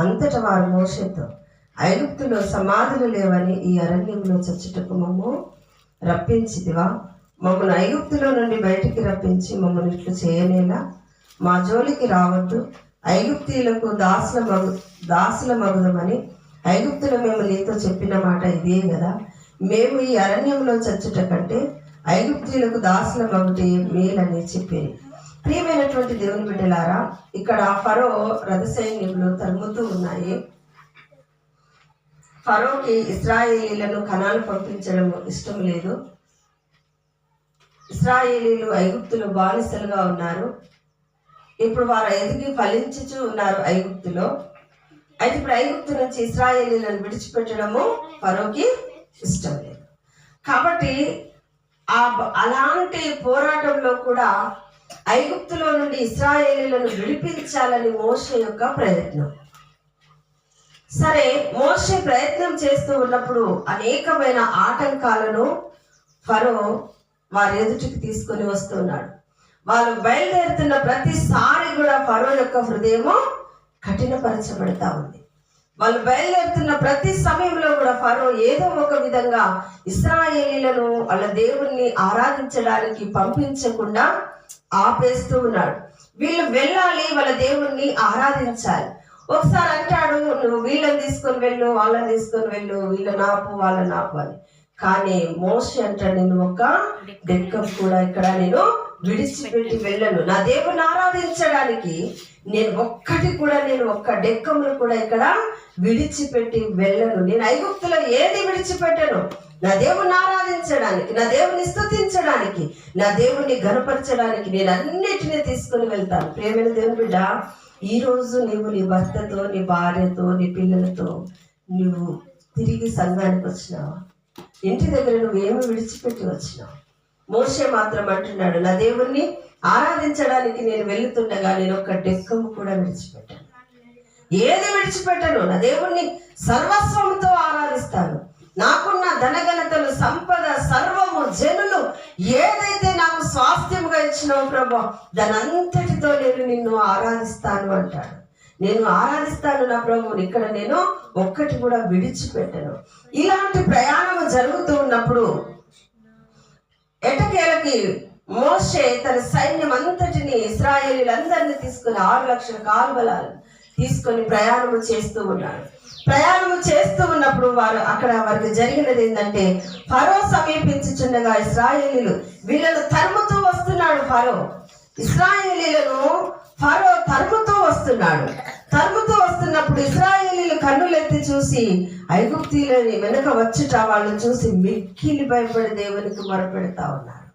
అంతటా వారు మోషేతో, ఐగుప్తులో సమాధులు లేవని ఈ అరణ్యంలో చచ్చుటకు మమ్ము రప్పించిదివా? మమ్మల్ని ఐగుప్తులో నుండి బయటికి రప్పించి మమ్మల్ని ఇట్లు చేయనేలా? మా జోలికి రావద్దు, ఐగుప్తీయులకు దాసుల మగుదమని ఐగుప్తులో మేము నీతో చెప్పిన మాట ఇదే కదా. మేము ఈ అరణ్యంలో చచ్చుట కంటే ఐగుప్తీయులకు దాసుల మగుటే మేలని చెప్పేది. ప్రియమైనటువంటి దేవుని బిడ్డలారా, ఇక్కడ ఫరో రథ సైన్యములు తరుముతూ ఉన్నాయి. ఫరోకి ఇశ్రాయేలీలను కనాను పంపించడం ఇష్టం లేదు. ఇశ్రాయేలీలు ఐగుప్తులో బానిసలుగా ఉన్నారు. ఇప్పుడు వారు ఎదిగి ఫలించుచూ ఉన్నారు ఐగుప్తులో. అయితే ఇప్పుడు ఐగుప్తు నుంచి ఇశ్రాయేలీలను విడిచిపెట్టడము ఫరోకి ఇష్టం లేదు. కాబట్టి అలాంటి పోరాటంలో కూడా ఐగుప్తులో నుండి ఇశ్రాయేలీలను విడిపించాలని మోషే యొక్క ప్రయత్నం. సరే, మోషే ప్రయత్నం చేస్తూ ఉన్నప్పుడు అనేకమైన ఆటంకాలను ఫరో వారి ఎదుటికి తీసుకొని వస్తున్నాడు. వాళ్ళు బయలుదేరుతున్న ప్రతిసారి కూడా ఫరో యొక్క హృదయము కఠినపరచబడతా ఉంది. వాళ్ళు బయలుదేరుతున్న ప్రతి సమయంలో కూడా ఫరో ఏదో ఒక విధంగా ఇశ్రాయేలీలను వాళ్ళ దేవుణ్ణి ఆరాధించడానికి పంపించకుండా ఆపేస్తూ ఉన్నాడు. వీళ్ళు వెళ్ళాలి, వాళ్ళ దేవుణ్ణి ఆరాధించాలి. ఒకసారి అంటాడు, నువ్వు వీళ్ళని తీసుకొని వెళ్ళు, వాళ్ళని తీసుకొని వెళ్ళు, వీళ్ళని ఆపు, వాళ్ళని ఆపు అని. కానీ మోషే అంటాడు, నేను ఒక డెక్కం కూడా ఇక్కడ నేను విడిచిపెట్టి వెళ్ళను. నా దేవుని ఆరాధించడానికి నేను ఒక్క డెక్కమును కూడా ఇక్కడ విడిచిపెట్టి వెళ్ళను. నేను ఐగుప్తులో ఏది విడిచిపెట్టను. నా దేవుని ఆరాధించడానికి, నా దేవుని స్తుతించడానికి, నా దేవుని ఘనపరచడానికి నేను అన్నిటినీ తీసుకుని వెళ్తాను. ప్రియమైన దేవుని బిడ్డ, ఈ రోజు నీవు నీ భర్తతో, నీ భార్యతో, నీ పిల్లలతో నువ్వు తిరిగి సంఘానికి వచ్చినావా? ఇంటి దగ్గర నువ్వేమి విడిచిపెట్టి వచ్చినావు? మోషే మాత్రం అంటున్నాడు, నా దేవుణ్ణి ఆరాధించడానికి నేను వెళుతుండగా నేను ఒక్క డెక్కము కూడా విడిచిపెట్టాను. ఏది విడిచిపెట్టను. నా దేవుణ్ణి సర్వస్వంతో ఆరాధిస్తాను. నాకున్న ధనఘనతలు, సంపద, సర్వము, జనులు ఏదైతే నాకు స్వాస్థ్యముగా ఇచ్చినావు ప్రభు, దాని అంతటితో నేను నిన్ను ఆరాధిస్తాను అంటాడు. నేను ఆరాధిస్తాను నా ప్రభువుని, ఇక్కడ నేను ఒక్కటి కూడా విడిచిపెట్టను. ఇలాంటి ప్రయాణం జరుగుతూ ఉన్నప్పుడు ఎటకేలకి మోషే తన సైన్యం అంతటిని, ఇశ్రాయేలీలందరినీ తీసుకుని 6 లక్షల కాల్బలాలను తీసుకొని ప్రయాణము చేస్తూ ఉన్నాడు. ప్రయాణము చేస్తూ ఉన్నప్పుడు వారికి జరిగినది ఏంటంటే, ఫరో సమీపించుచుండగా ఇశ్రాయేలీలు వీళ్ళను తరుముతూ వస్తున్నాడు. ఇశ్రాయేలీలను ఫరో తరుముతూ వస్తున్నప్పుడు ఇశ్రాయేలీలు కన్నులెత్తి చూసి ఐగుప్తీయులని వెనుక వచ్చుట వాళ్ళు చూసి మిక్కిలి భయపడి దేవునికి మొరపెడతా ఉన్నారు.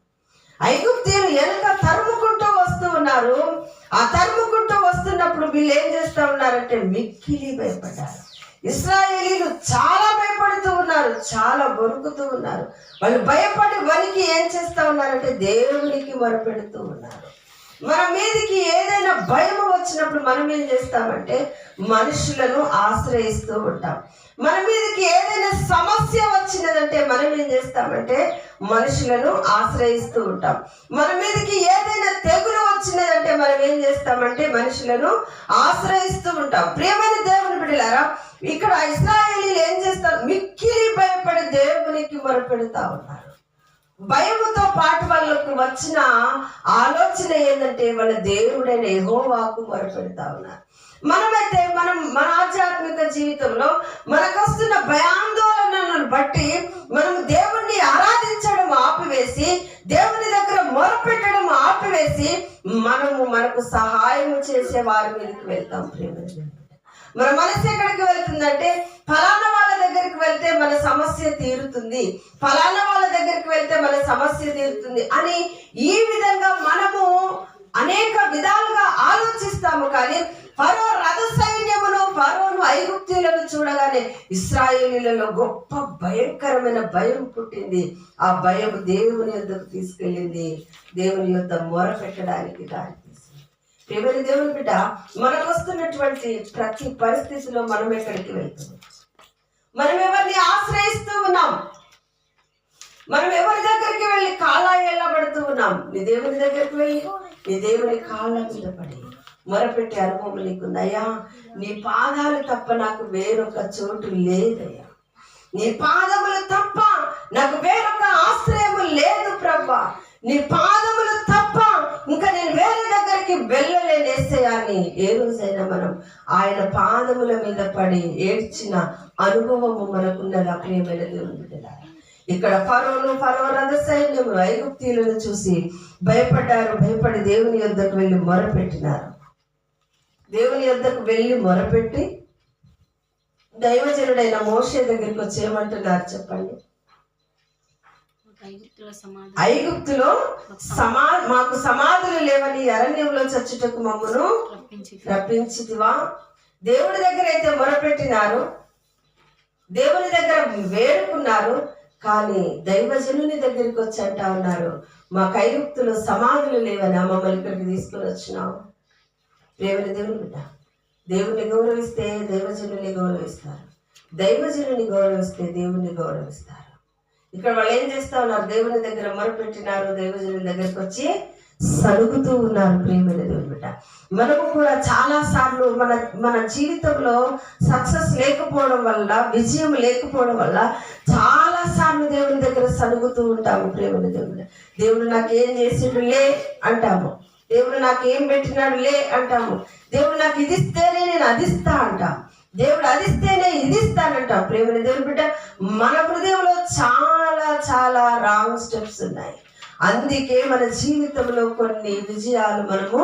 ఐగుప్తీయులు వెనుక తరుముకుంటూ వస్తూ ఉన్నారు. ఆ తరుముకుంటూ వస్తున్నప్పుడు వీళ్ళు ఏం చేస్తా ఉన్నారంటే మిక్కిలి భయపడ్డారు. ఇశ్రాయేలీలు చాలా భయపడుతూ ఉన్నారు, చాలా వణుకుతూ ఉన్నారు. వాళ్ళు భయపడి వణికి ఏం చేస్తా ఉన్నారంటే దేవునికి మొరపెడుతూ ఉన్నారు. మన మీదకి ఏదైనా భయం వచ్చినప్పుడు మనం ఏం చేస్తామంటే మనుషులను ఆశ్రయిస్తూ ఉంటాం. మన మీదకి ఏదైనా సమస్య వచ్చినదంటే మనం ఏం చేస్తామంటే మనుషులను ఆశ్రయిస్తూ ఉంటాం. మన మీదకి ఏదైనా తెగులు వచ్చినదంటే మనం ఏం చేస్తామంటే మనుషులను ఆశ్రయిస్తూ ఉంటాం. ప్రియమైన దేవుని బిడ్డలారా, ఇక్కడ ఇశ్రాయేలీలు ఏం చేస్తారు? మిక్కిలి భయపడి దేవునికి మొరపెడుతా ఉన్నారు. భయముతో పాటు వాళ్ళకు వచ్చిన ఆలోచన ఏంటంటే వాళ్ళ దేవుడైన యెహోవాకు మొరపెడతా ఉన్నారు. మనమైతే మన ఆధ్యాత్మిక జీవితంలో మనకొస్తున్న భయాందోళనలను బట్టి మనం దేవుణ్ణి ఆరాధించడం ఆపివేసి, దేవుని దగ్గర మొరపెట్టడం ఆపివేసి మనకు సహాయం చేసే వారి మీదకి వెళ్తాం. ప్రియమైన మన మనసు ఎక్కడికి వెళ్తుందంటే, ఫలానా వాళ్ళ దగ్గరికి వెళ్తే మన సమస్య తీరుతుంది, ఫలానా వాళ్ళ దగ్గరికి వెళ్తే మన సమస్య తీరుతుంది అని ఈ విధంగా మనము అనేక విధాలుగా ఆలోచిస్తాము. కానీ ఫరో రథ సైన్యమును, ఫరోను, ఐగుప్తీయులను చూడగానే ఇశ్రాయేలీలలో గొప్ప భయంకరమైన భయం పుట్టింది. ఆ భయం దేవుని యొద్దకు తీసుకెళ్ళింది, దేవుని యొద్ద మొర పెట్టడానికి దారి తీసింది. ప్రియమైన దేవుని బిడ్డ, మనకు వస్తున్నటువంటి ప్రతి పరిస్థితిలో మనం ఎక్కడికి వెళ్తున్నాం? మనం ఎవరిని ఆశ్రయిస్తూ ఉన్నాం? మనం ఎవరి దగ్గరికి వెళ్ళి కాళ్ళ ఎల్లబడుతూ ఉన్నాం? నీ దేవుని దగ్గరికి వెళ్ళి నీ దేవుని కాళ్ళ మీద పడి మొరపెట్టే అనుభవం నీకుంది. అయ్యా నీ పాదాలు తప్ప నాకు వేరొక చోటు లేదయ్యా, నీ పాదములు తప్ప నాకు వేరొక ఆశ్రయము లేదు ప్రభా, నీ పాదములు తప్ప ఇంకా నేను వేరే దగ్గరికి వెళ్ళలేనేసయ్యా అని ఏ రోజైనా మనం ఆయన పాదముల మీద పడి ఏడ్చిన అనుభవము మనకున్నదా ప్రియమైన దేవుని బిడ్డలారా? ఇక్కడ ఫరో రథ సైన్యములు ఐగుప్తీయులను చూసి భయపడ్డారు. భయపడి దేవుని యొద్దకు వెళ్ళి మొరపెట్టినారు. దేవుని యొద్దకు వెళ్ళి మొరపెట్టి దైవజనుడైన మోషే దగ్గరికి వచ్చి ఏమంటున్నారు చెప్పండి? ఐగుప్తులో మాకు సమాధులు లేవని అరణ్యంలో చచ్చుటకు మమ్మను రప్పించితివా? దేవుడి దగ్గర అయితే మొరపెట్టినారు, దేవుని దగ్గర వేడుకున్నారు, కానీ దైవజనుని దగ్గరికి వచ్చి అంటా ఉన్నారు, మాకు ఐగుప్తులో సమాధులు లేవని మమ్మల్ని ఇక్కడికి తీసుకొని వచ్చినావు. దేవుని బిడ్డ, దేవుని గౌరవిస్తే దైవజనుని గౌరవిస్తారు, దైవజనుని గౌరవిస్తే దేవుని గౌరవిస్తారు. ఇక్కడ వాళ్ళు ఏం చేస్తా ఉన్నారు? దేవుని దగ్గర మొరపెట్టినారు, దైవజనుని దగ్గరికి వచ్చి సలుగుతూ ఉన్నారు. ప్రియమైన దేవుని బిడ్డ, మనము కూడా చాలా సార్లు మన జీవితంలో సక్సెస్ లేకపోవడం వల్ల, విజయం లేకపోవడం వల్ల చాలా సార్లు దేవుని దగ్గర సలుగుతూ ఉంటాము. ప్రియమైన దేవుని, దేవుడు నాకేం చేసిండు లే అంటాము, దేవుడు నాకేం పెట్టినాడు లే అంటాము, దేవుడు నాకు ఇది ఇస్తేనే నేను అది ఇస్తా అంటాం, దేవుడు అది ఇస్తేనే ఇది ఇస్తానంటాం. ప్రియమైన దేవుని బిడ్డ, మన హృదయంలో చాలా చాలా రాంగ్ స్టెప్స్ ఉన్నాయి. అందుకే మన జీవితంలో కొన్ని విజయాలు మనము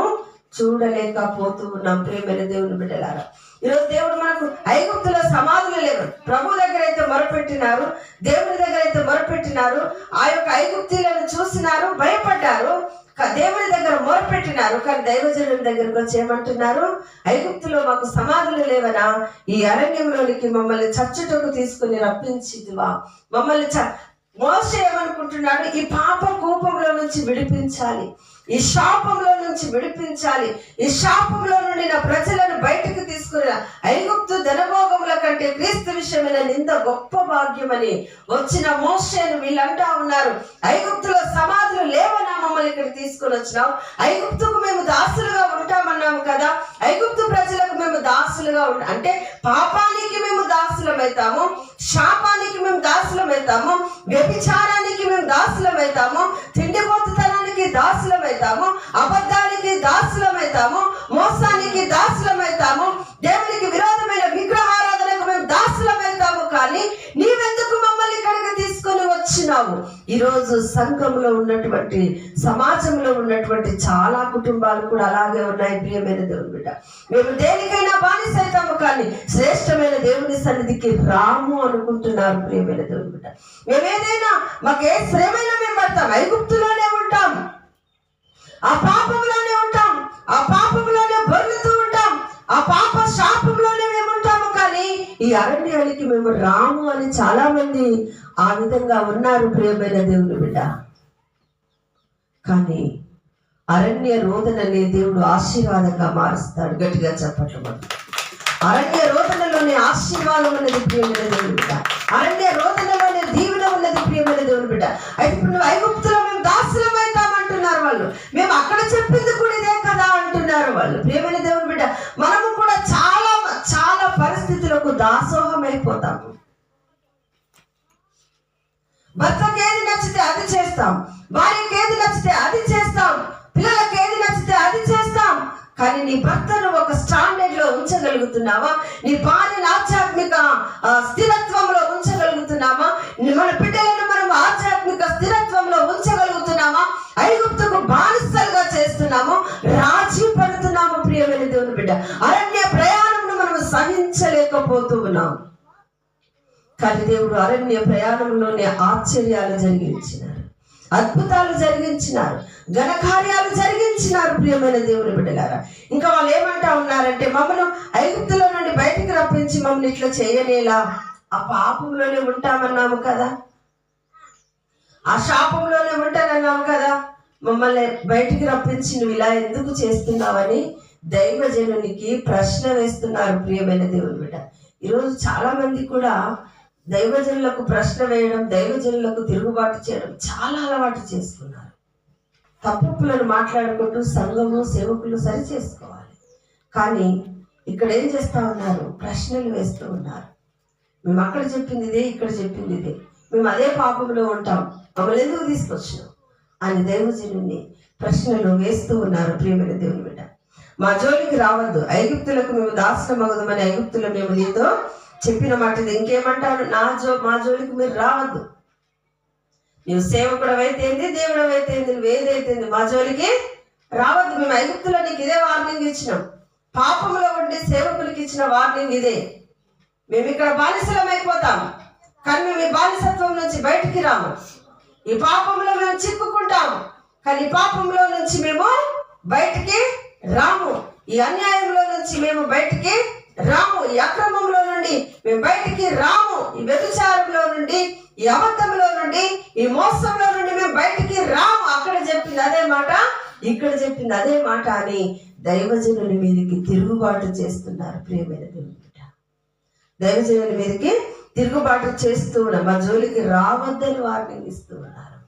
చూడలేకపోతూ ఉన్నాం. ప్రియమైన దేవుని బిడ్డలారా, ఈరోజు దేవుడు మనకు ఐగుప్తులో సమాధులు లేవు. ప్రభు దగ్గర అయితే మొరపెట్టినారు, దేవుని దగ్గర అయితే మొరపెట్టినారు, ఆ యొక్క ఐగుప్తీయులను చూసినారు, భయపడ్డారు, దేవుని దగ్గర మొరపెట్టినారు. కానీ దైవజనుని దగ్గరకు వచ్చి ఏమంటున్నారు? ఐగుప్తులో మాకు సమాధులు లేవనా? ఈ అరణ్యంలోనికి మమ్మల్ని చచ్చుటకు తీసుకుని రప్పించిదివా? మమ్మల్ని మోషే ఏమనుకుంటున్నాడు? ఈ పాప కూపంలో నుంచి విడిపించాలి, ఈ శాపంలో నుంచి విడిపించాలి, ఈ శాపంలో నుండి నా ప్రజలను బయటకు తీసుకుని ఐగుప్తు ధనభోగముల కంటే క్రీస్తు విషయమైన నింద గొప్ప భాగ్యమని వచ్చిన మోషేను వీళ్ళంటా ఉన్నారు. ఐగుప్తులో సమాధులు లేవనా మమ్మల్ని ఇక్కడ తీసుకొని వచ్చినావు? ఐగుప్తుకు మేము దాసులుగా ఉంటామన్నాము కదా, ఐగుప్తు ప్రజలకు మేము దాసులుగా అంటే పాపానికి మేము దాసులమవుతాము, శాపానికి మేము దాసులమవుతాము, వ్యభిచారానికి మేము దాసులమవుతాము, తిండిపోతుతనానికి దాసులమవుతాము, అబద్ధానికి దాసులమవుతాము, మోసానికి దాసులమవుతాము, దేవునికి విరోధమైన విగ్రహారాధనకు మేము దాసులమవుతాము. కానీ నీవెందుకు మమ్మల్ని ఇక్కడికి తీసుకొని వచ్చినావు? ఈరోజు సంఘంలో ఉన్నటువంటి, సమాజంలో ఉన్నటువంటి చాలా కుటుంబాలు కూడా అలాగే ఉన్నాయి. ప్రియమైన దేవుని బిడ్డ, మేము దేనికైనా బానిసైతాము కానీ శ్రేష్టమైన దేవుని సన్నిధికి రాము అనుకుంటున్నారు. ప్రియమైన దేవుని బిడ్డ, మేమేదైనా మాకే శ్రమైనా మేము పడతాం, ఐగుప్తులోనే ఉంటాం, ఆ పాపంలోనే ఉంటాం, ఆ పాపంలోనే బొర్లుతూ ఉంటాం, ఆ పాప శాపంలోనే మేము ఉంటాము. కానీ ఈ అరణ్యానికి మేము రాము అని చాలా మంది ఆ విధంగా ఉన్నారు. ప్రియమైన దేవుని బిడ్డ, కానీ అరణ్య రోదననే దేవుడు ఆశీర్వాదంగా మారుస్తాడు. గట్టిగా చెప్పట్లు. అరణ్య రోదనలోనే ఆశీర్వాదం ఉన్నది ప్రియమైన దేవుని బిడ్డ, అరణ్య రోదనలోనే దీవెన ఉన్నది ప్రియమైన దేవుని బిడ్డ. అయితే ఇప్పుడు నువ్వు ఐగుప్తులో మేము దాసులమవుతామంటున్నారు వాళ్ళు, మేము అక్కడ చెప్పింది కూడా ఇదే కదా అంటున్నారు వాళ్ళు. ప్రియమైన దేవుని బిడ్డ, మనము కూడా చాలా చాలా పరిస్థితులకు దాసోహం అయిపోతాము. భర్తకి ఏది నచ్చితే అది చేస్తాం, భార్యకి ఏది నచ్చితే అది చేస్తాం, పిల్లలకి ఏది నచ్చితే అది చేస్తాం. కానీ నీ భర్తను ఒక స్టాండర్డ్ లో ఉంచగలుగుతున్నావా? నీ భార్యను ఆధ్యాత్మిక స్థిరత్వంలో ఉంచగలుగుతున్నామా? మన బిడ్డలను మనం ఆధ్యాత్మిక స్థిరత్వంలో ఉంచగలుగుతున్నామా? ఐగుప్తుకు బానిసలుగా చేస్తున్నాము, రాజీ పడుతున్నాము. ప్రియమైన దేవుని బిడ్డ, అరణ్య ప్రయాణంను మనం సహించలేకపోతూ ఉన్నాం. కానీ దేవుడు అరణ్య ప్రయాణంలోనే ఆశ్చర్యాలు జరిగించినారు, అద్భుతాలు జరిగించినారు, ఘనకార్యాలు జరిగించినారు. ప్రియమైన దేవుని బిడ్డలారా, ఇంకా వాళ్ళు ఏమంటా ఉన్నారంటే, మమ్మల్ని ఐగుప్తులో నుండి బయటికి రప్పించి మమ్మల్ని ఇట్లా చేయనేలా? ఆ పాపంలోనే ఉంటామన్నాము కదా, ఆ శాపంలోనే ఉంటానన్నాము కదా, మమ్మల్ని బయటికి రప్పించి నువ్వు ఇలా ఎందుకు చేస్తున్నావని దైవజనునికి ప్రశ్న వేస్తున్నారు. ప్రియమైన దేవుని బిడ్డ, ఈరోజు చాలా మంది కూడా దైవజనులకు ప్రశ్న వేయడం, దైవజనులకు తిరుగుబాటు చేయడం చాలా అలవాటు చేసుకున్నారు. తప్పులను మాట్లాడుకుంటూ సంఘము సేవకులు సరి చేసుకోవాలి. కానీ ఇక్కడ ఏం చేస్తా ఉన్నారు? ప్రశ్నలు వేస్తూ ఉన్నారు. మేము అక్కడ చెప్పింది ఇదే, ఇక్కడ చెప్పింది ఇదే, మేము అదే పాపంలో ఉంటాం, మమ్మల్ని ఎందుకు తీసుకొచ్చినాం అని దైవజనుని ప్రశ్నలు వేస్తూ ఉన్నారు. ప్రియమైన దేవుని బిడ్డ, మా జోలికి రావద్దు, ఐగుప్తులకు మేము దాసమగుదమని ఐగుప్తులు మేము నీతో చెప్పిన మాట ఇది. ఇంకేమంటాడు? మా జోలికి మీరు రావద్దు. నువ్వు సేవకుడవైతే ఏంది, దేవుడవైతే ఏంది, నువ్వు ఏదైతే మా జోలికి రావద్దు. మేము ఐగుప్తులో నీకు ఇదే వార్నింగ్ ఇచ్చినాం. పాపంలో ఉండి సేవకులకి ఇచ్చిన వార్నింగ్ ఇదే. మేము ఇక్కడ బానిసలం అయిపోతాం, కానీ మేము ఈ బానిసత్వం నుంచి బయటికి రాము. ఈ పాపంలో మేము చిక్కుకుంటాం, కానీ ఈ పాపంలో నుంచి మేము బయటికి రాము. ఈ అన్యాయంలో నుంచి మేము బయటికి రాము. ఈ అక్రమంలో నుండి మేము బయటికి రాము. ఈ వ్యభిచారంలో నుండి, ఈ అబద్ధంలో నుండి, ఈ మోసంలో నుండి మేము బయటికి రాము. అక్కడ చెప్పింది అదే మాట, ఇక్కడ చెప్పింది అదే మాట అని దైవజనుల మీదకి తిరుగుబాటు చేస్తున్నారు. ప్రియమైన దేవుని బిడ్డ, దైవజనుల మీదకి తిరుగుబాటు చేస్తూ ఉన్నారు. మా జోలికి రావద్దని వార్నింగ్ ఇస్తూ ఉన్నారు.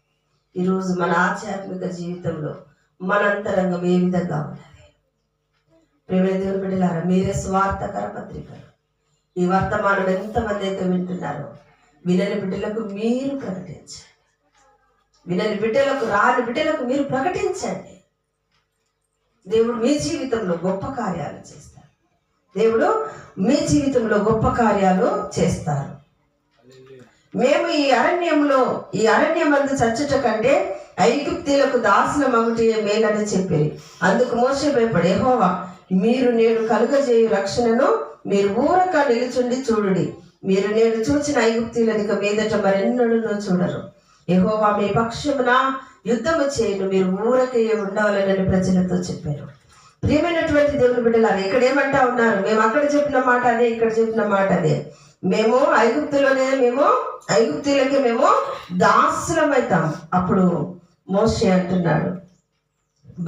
ఈరోజు మన ఆధ్యాత్మిక జీవితంలో మన అంతరంగం ఏ విధంగా ఉన్నది? ప్రియమైన దేవుని బిడ్డలారా, మీరే స్వార్థకర పత్రికలు. ఈ వర్తమానం ఎంతమంది అయితే వింటున్నారో వినని బిడ్డలకు మీరు ప్రకటించండి. వినని బిడ్డలకు, రాని బిడ్డలకు మీరు ప్రకటించండి. దేవుడు మీ జీవితంలో గొప్ప కార్యాలు చేస్తారు. దేవుడు మీ జీవితంలో గొప్ప కార్యాలు చేస్తారు. మేము ఈ అరణ్యమందు చచ్చుట కంటే ఐగుప్తీయులకు దాసుల మగుటి మేలని చెప్పి, అందుకు మోషే భయపడి, యెహోవా మీరు నేడు కలుగజేయు రక్షణను మీరు ఊరక నిలుచుండి చూడుడి. మీరు నేడు చూచిన ఐగుప్తీయులను ఇక మీదట మరెన్నడూ చూడరు. యెహోవా మీ పక్షమున యుద్ధము చేయను, మీరు ఊరకే ఉండవాలని ప్రజలతో చెప్పారు. ప్రియమైనటువంటి దేవుని బిడ్డలారా, ఇక్కడ ఏమంటా ఉన్నారు? మేము అక్కడ చెప్పిన మాట అదే, ఇక్కడ చెప్పిన మాట అదే. మేము ఐగుప్తులకి మేము దాసులమైతాం. అప్పుడు మోషే అంటున్నాడు,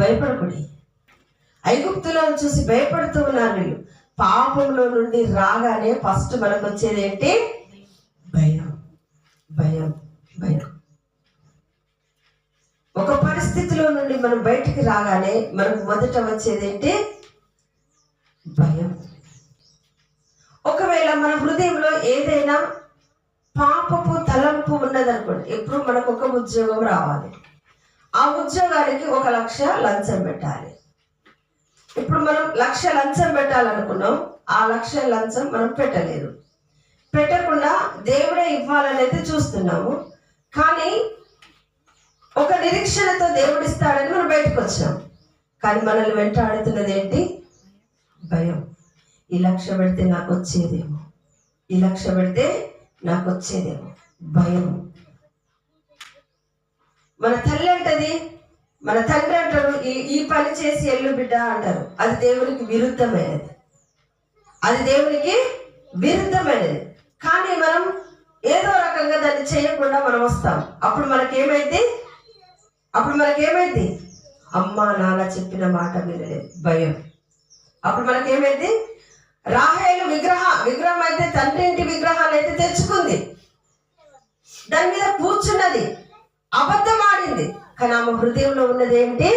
భయపడకుడి. ఐగుప్తులను చూసి భయపడుతూ ఉన్నారు వీళ్ళు. పాపంలో నుండి రాగానే ఫస్ట్ మనకు వచ్చేది ఏంటి? భయం, భయం, భయం. ఒక పరిస్థితిలో నుండి మనం బయటికి రాగానే మనకు మొదట వచ్చేది ఏంటి? భయం. ఒకవేళ మన హృదయంలో ఏదైనా పాపపు తలంపు ఉన్నదనుకోండి, ఎప్పుడు మనకు ఒక ఉద్యోగం రావాలి, ఆ ఉద్యోగానికి 1 లక్ష లంచం పెట్టాలి. ఇప్పుడు మనం 1 లక్ష లంచం పెట్టాలనుకున్నాం, ఆ 1 లక్ష లంచం మనం పెట్టలేదు. పెట్టకుండా దేవుడే ఇవ్వాలని అయితే చూస్తున్నాము, కానీ ఒక నిరీక్షణతో దేవుడు ఇస్తాడని మనం బయటకు వచ్చినాం. కానీ మనల్ని వెంటాడుతున్నది ఏంటి? భయం. ఈ 1 లక్ష పెడితే నాకు వచ్చేదేమో, ఈ 1 లక్ష పెడితే నాకు వచ్చేదేమో, భయం. మన తల్లి అంటది, మన తండ్రి అంటారు, ఈ పని చేసి ఎల్లు బిడ్డ అంటారు. అది దేవునికి విరుద్ధమైనది, అది దేవునికి విరుద్ధమైనది. కానీ మనం ఏదో రకంగా దాన్ని చేయకుండా మనం వస్తాం. అప్పుడు మనకేమైంది? అమ్మా నాన్న చెప్పిన మాట వినలేదు, భయం. అప్పుడు మనకేమైంది? రాహేలు విగ్రహం అయితే, తండ్రి ఇంటి విగ్రహాలు అయితే తెచ్చుకుంది, దాని మీద కూర్చున్నది, అబద్ధం ఆడింది. కానీ ఆమె హృదయంలో ఉన్నది ఏంటి?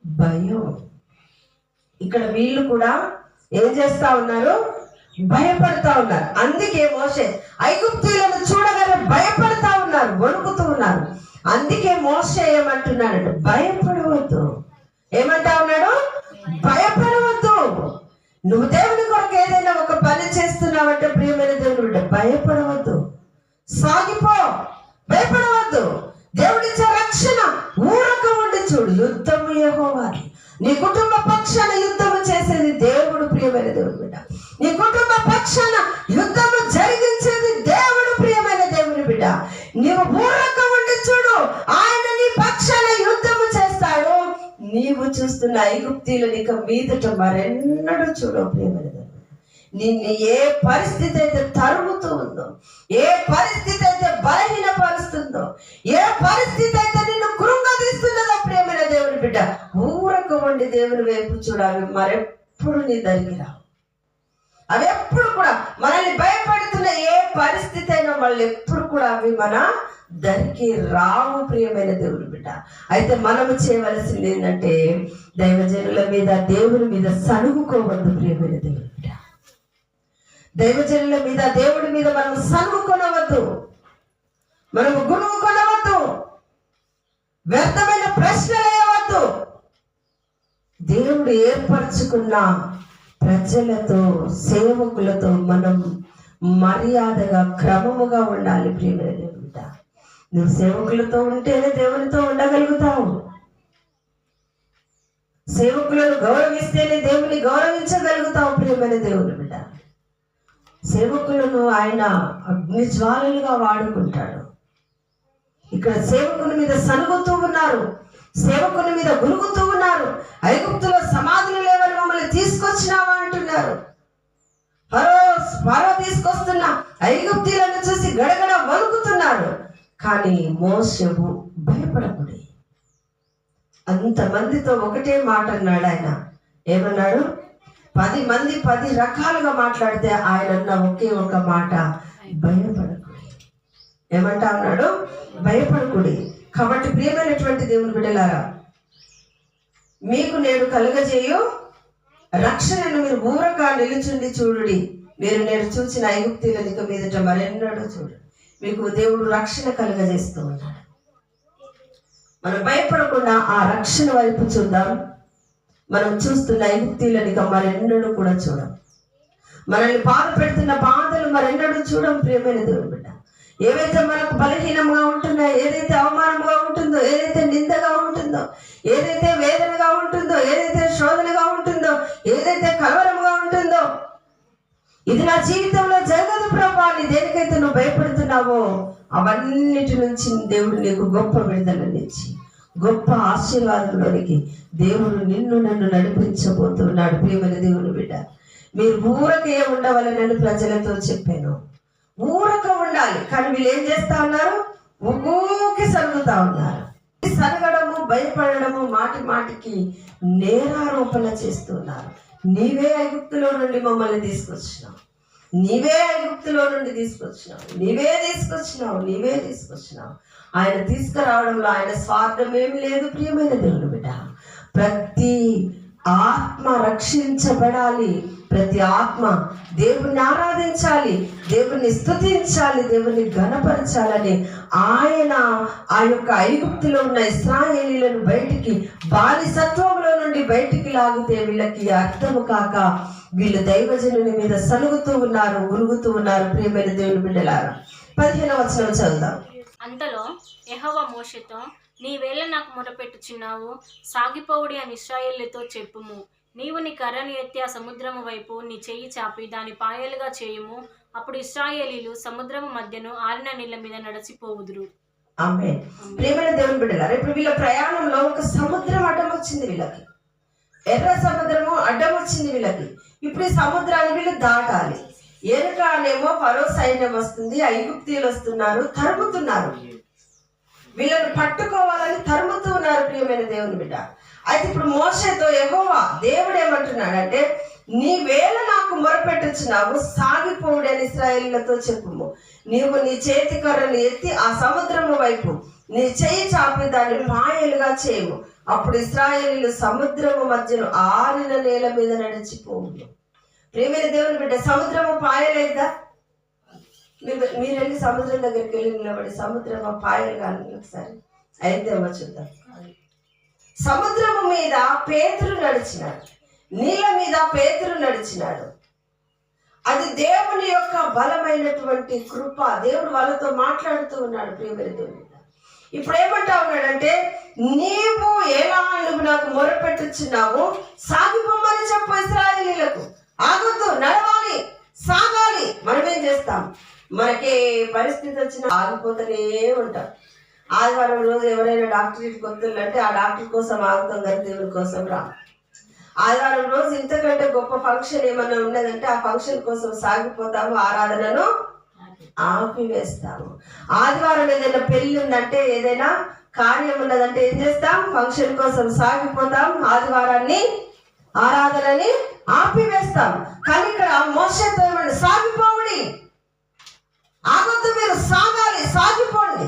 భయం. ఇక్కడ వీళ్ళు కూడా ఏం చేస్తా ఉన్నారు? భయపడతా ఉన్నారు. అందుకే మోషే ఐగుప్తీయులను చూడగానే భయపడతా ఉన్నారు, వణుకుతూ ఉన్నారు. అందుకే మోషే ఏమంటున్నాడు? భయపడవద్దు. ఏమంటా ఉన్నాడు? భయపడవద్దు. నువ్వు దేవుని కొరకు ఏదైనా ఒక పని చేస్తున్నావంటే ప్రియమైన దేవుని బిడ్డ, భయపడవద్దు, సాగిపో, భయపడవద్దు. దేవుడిచ్చే రక్షణ ఊరక ఉండి చూడు. యుద్ధము యెహోవాది. నీ కుటుంబ పక్షాన యుద్ధము చేసేది దేవుడు. ప్రియమైన దేవుని బిడ్డ, నీ కుటుంబ పక్షాన యుద్ధము జరిగించేది దేవుడు. ప్రియమైన దేవుని బిడ్డ, నీవు ఊరక ఉండి చూడు, ఆయన నీ పక్షాన యుద్ధము చేస్తాడు. నీవు చూస్తున్న ఐగుప్తీయులను ఇక మీదట మరెన్నడూ చూడవు. ప్రియమైన నిన్ను ఏ పరిస్థితి అయితే తరుముతూ ఉందో, ఏ పరిస్థితి అయితే బలహీనపరుస్తుందో, ఏ పరిస్థితి అయితే నిన్ను కృంగదీస్తున్నదో ప్రియమైన దేవుని బిడ్డ, ఊరకు ఉండి దేవుని వైపు చూడాలి. మరెప్పుడు నీ దగ్గరికి రావు. అవి ఎప్పుడు కూడా మనల్ని భయపడుతున్న ఏ పరిస్థితి అయినా మళ్ళీ ఎప్పుడు కూడా అవి మన దరికి రావు ప్రియమైన దేవుని బిడ్డ. అయితే మనము చేయవలసింది ఏంటంటే దైవజనుల మీద దేవుని మీద సణుగుకోవద్దు ప్రియమైన దేవుని బిడ్డ. దైవజనుల మీద దేవుడి మీద మనం సణుగుకొనవద్దు, మనము గురువు కొనవద్దు, వ్యర్థమైన ప్రశ్నలు వేయవద్దు. దేవుడు ఏర్పరచుకున్న ప్రజలతో సేవకులతో మనం మర్యాదగా క్రమముగా ఉండాలి ప్రియమైన దేవుని బిడ్డ. నువ్వు సేవకులతో ఉంటేనే దేవునితో ఉండగలుగుతావు. సేవకులను గౌరవిస్తేనే దేవుని గౌరవించగలుగుతావు ప్రియమైన దేవుని బిడ్డ. సేవకులను ఆయన అగ్ని జ్వాలలుగా వాడుకుంటాడు. ఇక్కడ సేవకుని మీద సనుగుతూ ఉన్నారు, సేవకుని మీద గురుగుతూ ఉన్నారు. ఐగుప్తులో సమాధులు లేవని మమ్మల్ని తీసుకొచ్చినావా అంటున్నారు. ఫరో తీసుకొస్తున్న ఐగుప్తీలను చూసి గడగడ వణుకుతున్నారు. కానీ మోషే భయపడకుడి, అంతమందితో ఒకటే మాట అన్నాడు. ఆయన ఏమన్నాడు? 10 మంది 10 రకాలుగా మాట్లాడితే ఆయన అన్న ఒకే ఒక మాట, భయపడకుడి. ఏమంటా ఉన్నాడు? భయపడకుడి. కాబట్టి ప్రియమైనటువంటి దేవుని బిడ్డలారా, మీకు నేడు కలుగజేయు రక్షణను మీరు ఊరక నిలుచుండి చూడుడి. మీరు నేను చూసిన ఐగుప్తీయుల మీదట మరెన్నడూ చూడు. మీకు దేవుడు రక్షణ కలుగజేస్తూ ఉన్నాడు. మనం భయపడకుండా ఆ రక్షణ వైపు చూద్దాం. మనం చూస్తున్న ఐగుప్తీయుల మరెన్నడూ కూడా చూడం. మనల్ని బాధ పెడుతున్న బాధలు మరెన్నడూ చూడం ప్రియమైన దేవుని బిడ్డ. ఏవైతే మనకు బలహీనంగా ఉంటుందో, ఏదైతే అవమానంగా ఉంటుందో, ఏదైతే నిందగా ఉంటుందో, ఏదైతే వేదనగా ఉంటుందో, ఏదైతే శోధనగా ఉంటుందో, ఏదైతే కలవరంగా ఉంటుందో, ఇది నా జీవితంలో జరగదు ప్రభా అని దేనికైతే నువ్వు భయపడుతున్నావో అవన్నిటి నుంచి దేవుడు నీకు గొప్ప విడుదలనిచ్చి గొప్ప ఆశీర్వాదంలోనికి దేవుడు నన్ను నడిపించబోతున్నాడు ప్రియమైన దేవుని బిడ్డ. మీరు ఊరకే ఉండవలనని ప్రజలతో చెప్పాను. ఊరక ఉండాలి. కానీ వీళ్ళు ఏం చేస్తా ఉన్నారు? ఊకి సరుగుతా ఉన్నారు. సరగడము, భయపడము, మాటి మాటికి నేరారోపణ చేస్తున్నారు. నీవే ఐగుప్తులో నుండి మమ్మల్ని తీసుకొచ్చినావు, నీవే ఐగుప్తులో నుండి తీసుకొచ్చినావు, నీవే తీసుకొచ్చినావు. ఆయన తీసుకురావడంలో ఆయన స్వార్థం ఏమి లేదు ప్రియమైన దేవుని బిడ్డ. ప్రతి ఆత్మ రక్షించబడాలి. ప్రతి ఆత్మ దేవుణ్ణి ఆరాధించాలి, దేవుణ్ణి స్తుతించాలి, దేవుణ్ణి ఘనపరచాలని ఆయన ఆ యొక్క ఐగుప్తులో ఉన్న ఇశ్రాయేలీలను బయటికి బానిసత్వంలో నుండి బయటికి లాగితే వీళ్ళకి అర్థము కాక వీళ్ళు దైవజనుని మీద సలుగుతూ ఉన్నారు, ఉరుగుతూ ఉన్నారు. ప్రియమైన దేవుని బిడ్డలారా, 15వ వచనం చదువుదాం. అంతలో యెహోవా మోషేతో, నీవేళ నాకు మొరపెట్టుచున్నావు, సాగిపోవుడి అని ఇశ్రాయేలుతో చెప్పుము. నీవు నీ కర్రను ఎత్తి ఆ సముద్రము వైపు నీ చెయ్యి చాపి దాని పాయలుగా చేయుము. అప్పుడు ఇశ్రాయేలీలు సముద్రము మధ్యను ఆరిన నీళ్ల మీద నడిచిపోవుదురు. ఆమేన్. ప్రియమైన దేవుని బిడ్డలారా, ఇప్పుడు వీళ్ళ ప్రయాణంలో ఒక సముద్రం అడ్డం వచ్చింది వీళ్ళకి. ఎర్ర సముద్రము అడ్డం వచ్చింది వీళ్ళకి. ఇప్పుడు ఈ సముద్రాన్ని వీళ్ళు దాటాలి. ఎనకానేమో ఫరో సైన్యం వస్తుంది, ఐగుప్తీయులు వస్తున్నారు, తరుముతున్నారు. వీళ్ళని పట్టుకోవాలని తరుముతూ ఉన్నారు ప్రియమైన దేవుని బిడ్డ. అయితే ఇప్పుడు మోషేతో యెహోవా దేవుడు ఏమంటున్నాడంటే, నీవేళ నాకు మొరపెట్టుచున్నావు, సాగిపోవుడు అని ఇశ్రాయేలీలతో చెప్పుము. నీవు నీ చేతి కర్రను ఎత్తి ఆ సముద్రము వైపు నీ చెయ్యి చాపి దాన్ని పాయలుగా చేయము. అప్పుడు ఇశ్రాయేలీలు సముద్రము మధ్యలో ఆరిన నేల మీద నడిచిపోవును. ప్రియమైన దేవుని బిడ్డ, సముద్రము పాయలేదా? మీరు వెళ్ళి సముద్రం దగ్గరికి వెళ్ళి నిలబడి సముద్రము పాయలు కానీ ఒకసారి అయితే చూద్దాం. సముద్రము మీద పేతురు నడిచినాడు, నీళ్ళ మీద పేతురు నడిచినాడు. అది దేవుని యొక్క బలమైనటువంటి కృప. దేవుడు వాళ్ళతో మాట్లాడుతూ ఉన్నాడు ప్రియమైన దేవుని. ఇప్పుడు ఏమంటా ఉన్నాడంటే, నువ్వు నాకు మొరపెట్టుచున్నావు, సాగిపోమని చెప్పు ఇశ్రాయేలీయులకు. ఆగొద్దు, నడవాలి, సాగాలి. మనమేం చేస్తాం? మనకి పరిస్థితి వచ్చినా ఆగిపోతూనే ఉంటాం. ఆదివారం రోజు ఎవరైనా డాక్టర్ కొత్తుందంటే ఆ డాక్టర్ కోసం ఆగుతాం కానీ దేవుని కోసం రా. ఆదివారం రోజు ఇంతకంటే గొప్ప ఫంక్షన్ ఏమన్నా ఉన్నదంటే ఆ ఫంక్షన్ కోసం సాగిపోతాము, ఆరాధనను ఆపివేస్తాము. ఆదివారం ఏదైనా పెళ్లి ఉందంటే, ఏదైనా కార్యం ఉన్నదంటే ఏం చేస్తాం? ఫంక్షన్ కోసం సాగిపోతాం, ఆదివారాన్ని ఆరాధనని ఆపివేస్తాం. కానీ ఇక్కడ మోషేతో ఏమంటే, సాగిపోండి, ఆగొద్దు, మీరు సాగాలి, సాగిపోండి.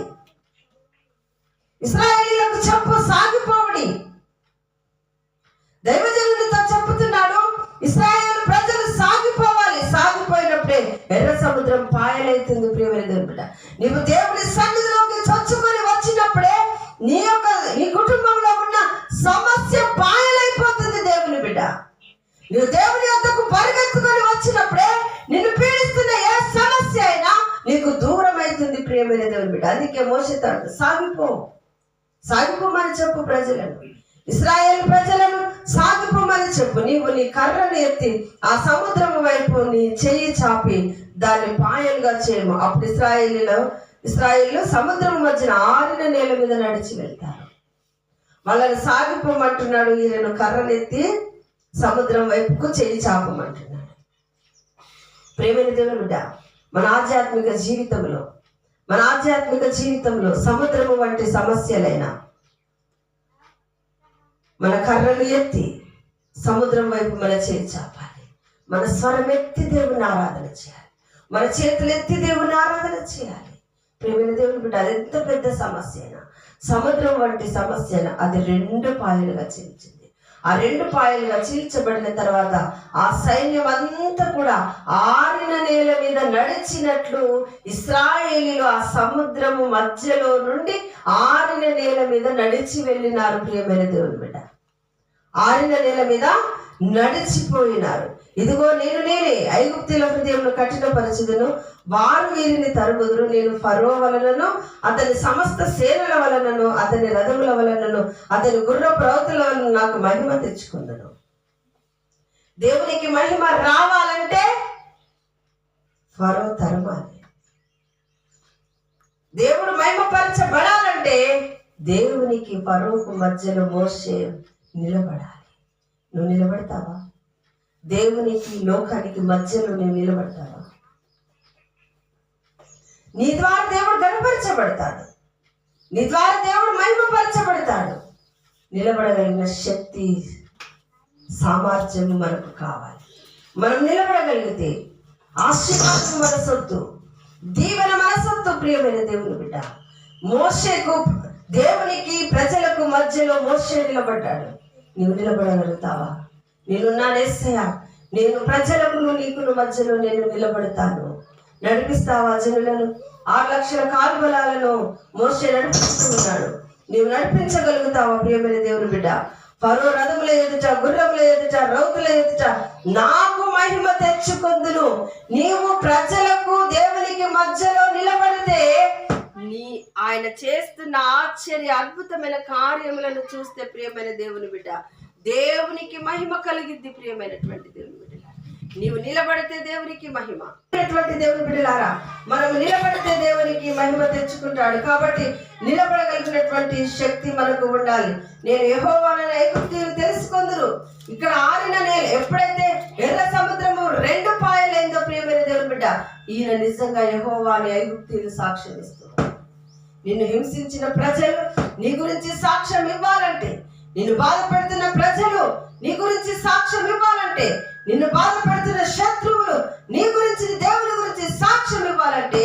దూరమైతుంది ప్రియమైన దేవుని బిడ్డ. నీవు దేవుని సన్నిధిలోకి చొచ్చుకొని వచ్చినప్పుడే నీ కుటుంబంలో ఉన్న సమస్య పాయలైపోతుంది దేవుని బిడ్డ. నువ్వు దేవుని వద్దకు పరిగెత్తుకొని వచ్చినప్పుడే నిన్ను పీడిస్తున్న ఏ సమస్య అయినా నీకు దూరం అవుతుంది ప్రియమైన దేవుని బిడ్డ. అందుకే మోషే సాగిపోమని చెప్పు ప్రజలను, ఇశ్రాయేలు ప్రజలను సాగిపోమని చెప్పు. నీవు నీ కర్రను ఎత్తి ఆ సముద్రం వైపు నీ చెయ్యి చాపి దాన్ని పాయలుగా చేయము. అప్పుడు ఇశ్రాయేలు సముద్రం మధ్యన ఆరిన నేల మీద నడిచి వెళ్తారు. వాళ్ళని సాగిపోమంటున్నాడు, ఈయనను కర్రనెత్తి సముద్రం వైపుకు చెయ్యి చాపమంటున్నాడు. ప్రేమైన దేవుని బిడ్డ, మన ఆధ్యాత్మిక జీవితంలో సముద్రము వంటి సమస్యలైనా మన కర్రలు ఎత్తి సముద్రం వైపు మన చేయి చాపాలి. మన స్వరం ఎత్తి దేవుని ఆరాధన చేయాలి. మన చేతులు ఎత్తి దేవుని ఆరాధన చేయాలి. ప్రేమైన దేవుని బిడ్డ, అది ఎంత పెద్ద సమస్య అయినా, సముద్రం వంటి సమస్య అయినా అది 2 పాయలుగా చీల్చింది. ఆ 2 పాయలుగా చీల్చబడిన తర్వాత ఆ సైన్యం అంతా కూడా ఆరిన నేల మీద నడిచినట్లు ఇశ్రాయేలీలు ఆ సముద్రము మధ్యలో నుండి ఆరిన నేల మీద నడిచి వెళ్ళినారు. ప్రియమైన దేవుని బిడ్డ, ఆరిన నేల మీద నడిచిపోయినారు. ఇదిగో నేనే ఐగుప్తీయుల హృదయంలో కఠినపరచుదును, వారు వీరిని తరుగుదురు. నేను ఫరో వలనను అతని సమస్త సేనల వలనను అతని రథముల వలనను అతని గుర్రపు రౌతుల వలన నాకు మహిమ తెచ్చుకుందును. దేవునికి మహిమ రావాలంటే ఫరో తరమాలి. దేవుడు మహిమపరచబడాలంటే దేవునికి ఫరోకు మధ్యలో మోషే నిలబడాలి. నువ్వు నిలబడతావా? దేవునికి లోకానికి మధ్యలో నువ్వు నిలబడతావా? నీ ద్వారా దేవుడు గణపరచబడతాడు, నీ ద్వారా దేవుడు మహిమపరచబడతాడు. నిలబడగలిగిన శక్తి సామర్థ్యం మనకు కావాలి. మనం నిలబడగలిగితే ఆశీర్వాదం మన సొత్తు, దీవెన మన సొత్తు. ప్రియమైన దేవుని బిడ్డ, మోషేకు దేవునికి ప్రజలకు మధ్యలో మోషే నిలబడ్డాడు. నీవు నిలబడగలుగుతావా? నేనున్నానేసయ్యా, నేను ప్రజలకు నీకు మధ్యలో నేను నిలబడతాను. నడిపిస్తావా జనులను? 6 లక్షల కాల్బలాలను మోషే నడిపిస్తూ ఉన్నాడు. నీవు నడిపించగలుగుతావా? ప్రియమైన దేవుని బిడ్డ, ఫరో రథముల ఎదుట, గుర్రముల ఎదుట, రౌతుల ఎదుట నాకు మహిమ తెచ్చుకొందును. నీవు ప్రజలకు దేవునికి మధ్యలో నిలబడితే ఆయన చేస్తున్న ఆశ్చర్య అద్భుతమైన కార్యములను చూస్తే ప్రియమైన దేవుని బిడ్డ, దేవునికి మహిమ కలిగిద్ది. ప్రియమైనటువంటి దేవుని బిడ్డ, నీవు నిలబడితే దేవునికి మహిమ. దేవుని బిడ్డలారా, మనం నిలబడితే దేవునికి మహిమ తెచ్చుకుంటాడు. కాబట్టి నిలబడగలిగినటువంటి శక్తి మనకు ఉండాలి. నేను యెహోవానని ఐగుప్తీయులు తెలుసుకొందురు. ఇక్కడ ఆరిన నేల ఎప్పుడైతే ఎర్ర సముద్రము 2 పాయలైందో ప్రియమైన దేవుని బిడ్డ, ఈయన నిజంగా యెహోవా అని ఐగుప్తీయులు సాక్ష్యం ఇస్తున్నారు. నిన్ను హింసించిన ప్రజలు నీ గురించి సాక్ష్యం ఇవ్వాలంటే, నిన్ను బాధపెడుతున్న ప్రజలు నీ గురించి సాక్ష్యం ఇవ్వాలంటే, నిన్ను బాధపెడుతున్న శత్రువులు నీ గురించి, దేవుని గురించి సాక్ష్యం ఇవ్వాలంటే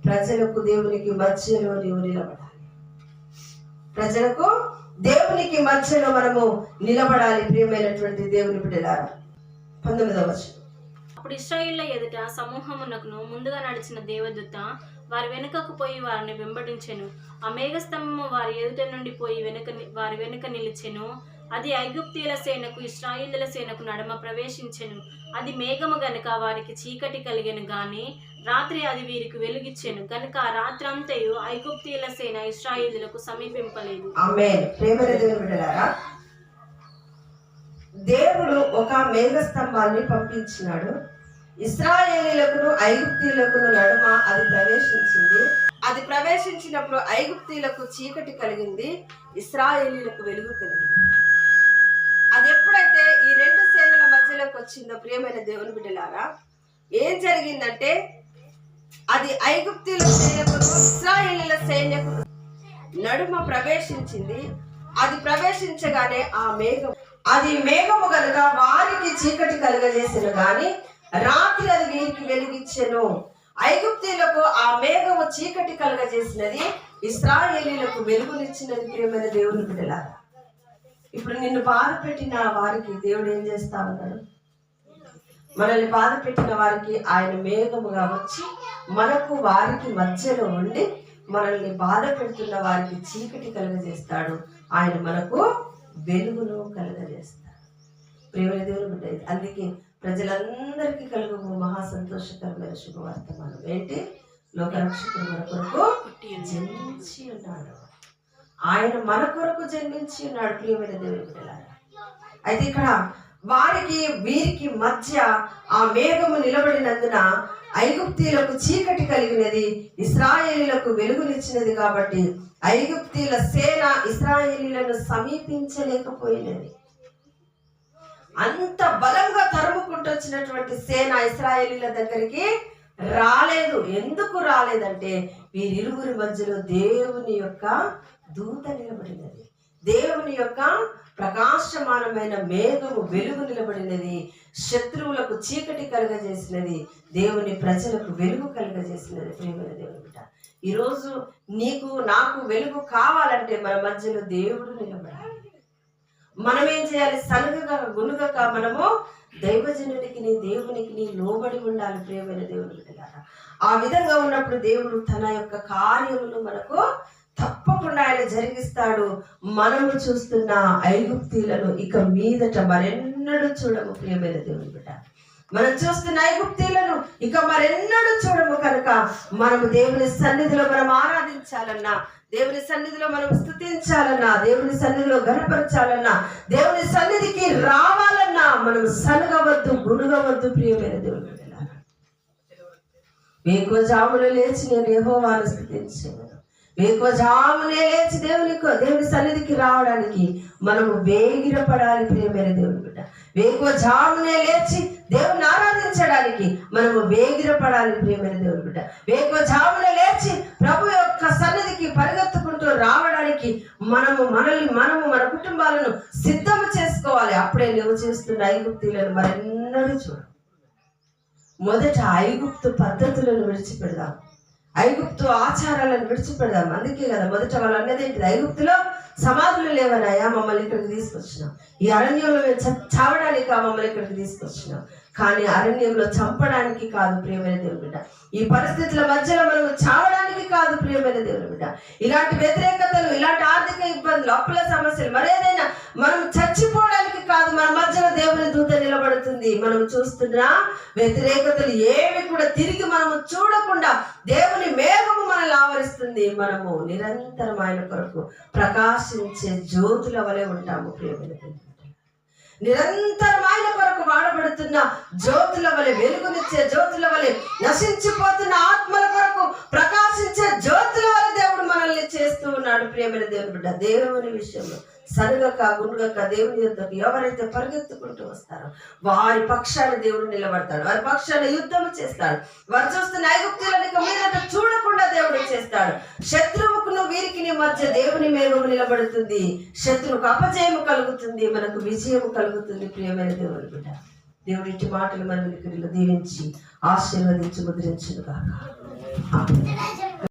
ప్రజలకు దేవునికి మధ్యలో నీవు నిలబడాలి. ప్రజలకు దేవునికి మధ్యలో మనము నిలబడాలి. ప్రియమైనటువంటి దేవుని బిడ్డలారా, 19వ వచనం. అప్పుడు ఇశ్రాయేళ్ల ఎదుట సమూహమునకును ముందుగా నడిచిన దేవదూత వారి వెనుకకు పోయి వారిని వెంబడించెను. ఆ మేఘస్తంభము వారి ఎదుట నుండి పోయి వారి వెనుక నిలిచెను. అది ఐగుప్తీయుల సేనకు ఇశ్రాయేలుల సేనకు నడుమ ప్రవేశించెను. అది మేఘము గనుక వారికి చీకటి కలిగెను గాని రాత్రి అది వీరికి వెలుగిచ్చెను. కనుక ఆ రాత్రంతయు ఐగుప్తీయుల సేన ఇశ్రాయేలులకు సమీపింపలేదు. ఆమేన్. ప్రియమైన దేవుని బిడ్డలారా, దేవుడు ఒక మేఘస్తంభాన్ని పంపించినాడు. ఇశ్రాయేలీలకు ఐగుప్తీయులకు నడుమ అది ప్రవేశించింది. అది ప్రవేశించినప్పుడు ఐగుప్తీయులకు చీకటి కలిగింది, ఇశ్రాయేలీలకు వెలుగు కలిగింది. అది ఎప్పుడైతే ఈ 2 సేనల మధ్యలోకి వచ్చిందో ప్రియమైన దేవుని బిడ్డలారా, ఏం జరిగిందంటే అది ఐగుప్తీయుల సేనకు ఇశ్రాయేలీల సైన్యకు నడుమ ప్రవేశించింది. అది ప్రవేశించగానే అది మేఘము గనుక వారికి చీకటి కలుగజేసిన గాని రాత్రి అది వీరికి వెలిగించెను. ఐగుప్తీయులకు ఆ మేఘము చీకటి కలుగజేసినది, ఇశ్రాయేలీలకు వెలుగునిచ్చినది. ప్రియమైన దేవుని బిడ్డలారా, ఇప్పుడు నిన్ను బాధ పెట్టిన వారికి దేవుడు ఏం చేస్తా ఉన్నాడు? మనల్ని బాధ పెట్టిన వారికి ఆయన మేఘముగా వచ్చి మనకు వారికి మధ్యలో ఉండి మనల్ని బాధ పెడుతున్న వారికి చీకటి కలుగజేస్తాడు. ఆయన మనకు వెలుగును కలుగజేస్తాడు. ప్రియమైన దేవుని బిడ్డ, అందుకే ప్రజలందరికీ కలుగు మహా సంతోషకరమైన శుభవర్తమానం ఏంటి? లోకరక్షకుడు మన కొరకు జన్మించి ఉన్నాడు. ఆయన మన కొరకు జన్మించి ఉన్నాడు. ప్రియమైన దేవుని బిడ్డలారా, అయితే ఇక్కడ వీరికి మధ్య ఆ మేఘము నిలబడినందున ఐగుప్తీయులకు చీకటి కలిగినది, ఇశ్రాయేలీలకు వెలుగునిచ్చినది. కాబట్టి ఐగుప్తీయుల సేన ఇశ్రాయేలీలను సమీపించలేకపోయినది. అంత బలంగా తరుముకుంటూ వచ్చినటువంటి సేన ఇశ్రాయేలీల దగ్గరికి రాలేదు. ఎందుకు రాలేదంటే వీరిరువురి మధ్యలో దేవుని యొక్క దూత నిలబడినది, దేవుని యొక్క ప్రకాశమానమైన మేఘము వెలుగు నిలబడినది, శత్రువులకు చీకటి కలుగజేసినది, దేవుని ప్రజలకు వెలుగు కలుగజేసినది. ప్రియమైన దేవుని బిడ్డ, ఈరోజు నీకు నాకు వెలుగు కావాలంటే మన మధ్యలో దేవుడు నిలబడాలి. మనం ఏం చేయాలి? సలుగగా గునుగక మనము దైవజనునికి దేవునికి లోబడి ఉండాలి. ప్రియమైన దేవుని బిడ్డలారా, ఆ విధంగా ఉన్నప్పుడు దేవుడు తన యొక్క కార్యములు మనకు తప్పకుండా ఆయన జరిగిస్తాడు. మనము చూస్తున్న ఐగుప్తీయులను ఇక మీదట మరెన్నడూ చూడము. ప్రియమైన దేవుని బిడ్డ, మనం చూస్తున్న ఐగుప్తీయులను ఇక మరెన్నడూ చూడము. కనుక మనము దేవుని సన్నిధిలో మనం ఆరాధించాలన్నా, దేవుని సన్నిధిలో మనం స్తుతించాలన్నా, దేవుని సన్నిధిలో ఘనపరచాలన్నా, దేవుని సన్నిధికి రావాలన్నా మనం సనగవద్దు, గునుగవద్దు. ప్రియమైన దేవుని బిడ్డలారా, వేకువజామున లేచి నేను యెహోవాను స్తుతించాను. వేకువజామునే లేచి దేవుని సన్నిధికి రావడానికి మనము వేగిరపడాలి. ప్రియమైన దేవుని బిడ్డ, వేకువజామునే లేచి దేవుని ఆరాధించడానికి మనము వేగిరపడాలి. ప్రియమైన దేవుని బిడ్డ, వేకువజామునే లేచి ప్రభు యొక్క సన్నిధికి పరిగెత్తుకుంటూ రావడానికి మనల్ని మన కుటుంబాలను సిద్ధము చేసుకోవాలి. అప్పుడే నువ్వు చేస్తున్న ఐగుప్తీయులను మరెన్నడూ చూడు. మొదట ఐగుప్తు పద్ధతులను విడిచిపెడదాం, ఐగుప్తు ఆచారాలను విడిచిపెడదాం. అందుకే కదా మొదట వాళ్ళు అన్నది ఏంటిది? ఐగుప్తులో సమాధులు లేవనాయా, మమ్మల్ని ఇక్కడికి తీసుకొచ్చినాం. ఈ అరణ్యంలో మేము చావడానికి మమ్మల్ని ఇక్కడికి తీసుకొచ్చినాం. కానీ అరణ్యంలో చంపడానికి కాదు. ప్రియమైన దేవుని బిడ్డ, ఈ పరిస్థితుల మధ్యలో మనం చావడానికి కాదు. ప్రియమైన దేవుని బిడ్డ, ఇలాంటి వ్యతిరేకతలు, ఇలాంటి ఆర్థిక ఇబ్బందులు, అప్పుల సమస్యలు, మరేదైనా మనం చచ్చిపోవడానికి కాదు. మన మధ్యలో దేవుని దూత నిలబడుతుంది. మనం చూస్తున్న వ్యతిరేకతలు ఏవి కూడా తిరిగి మనము చూడకుండా దేవుని మేఘము మనల్ని ఆవరిస్తుంది. మనము నిరంతరం ఆయన కొరకు ప్రకాశించే జ్యోతుల వలె ఉంటాము. ప్రియమైన దేవుని బిడ్డ, నిరంతరం ఆయన కొరకు వాడబడుతున్న జ్యోతుల వలె, వెలుగునిచ్చే జ్యోతుల వలె, నశించిపోతున్న ఆత్మల కొరకు ప్రకాశించే జ్యోతుల వలె దేవుడు మనల్ని చేస్తూ ఉన్నాడు. ప్రియమైన దేవుని బిడ్డ, దేవుని విషయంలో సనుగక గునుగక దేవుని యొద్దకు ఎవరైతే పరిగెత్తుకుంటూ వస్తారో వారి పక్షాన దేవుడు నిలబడతాడు, వారి పక్షాన యుద్ధం చేస్తాడు. వారు చూస్తున్న ఐగుప్తీయులను మీదట చూడకుండా దేవుడు చేస్తాడు. శత్రువుకును వీరికి మధ్య దేవుని మేఘము నిలబడుతుంది. శత్రువుకు అపజయము కలుగుతుంది, మనకు విజయము కలుగుతుంది. ప్రియమైన దేవుని బిడ్డ, దేవుడి ఇంటి మాటలు మనల్ని దీవించి ఆశీర్వదించి ముద్రించును గాక. ఆమేన్.